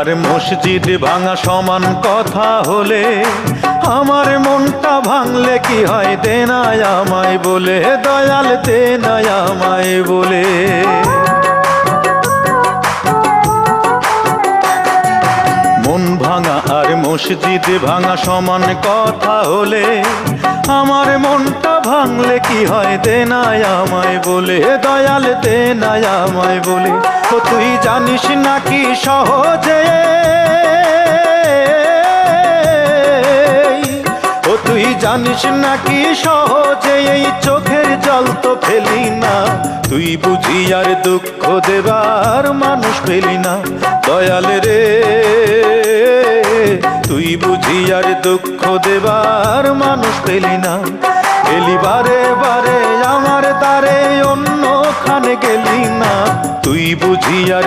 আর মসজিদ ভাঙা সমান কথা হলে আমার মনটা ভাঙলে কি হয় দেনায় আমায় বলে, দয়াল দেনায় আমায় বলে। মন ভাঙা আর মসজিদ ভাঙা সমান কথা হলে আমার মনটা ভাঙলে কি হয় দেনায় আমায় বলে, দয়াল দেনায় আমায় বলে। ও তুই জানিস নাকি সহজে, ও তুই জানিস নাকি সহজে এই চোখের জল তো ফেলি না, তুই বুঝি আর দুঃখ দেবার মানুষ পেলি না, দয়াল রে তুই বুঝি আর দুঃখ দেবার মানুষ পেলি না। এলি বারে বারে আমার দ্বারে অন্যখানে গেলি না, তুই বুঝি আর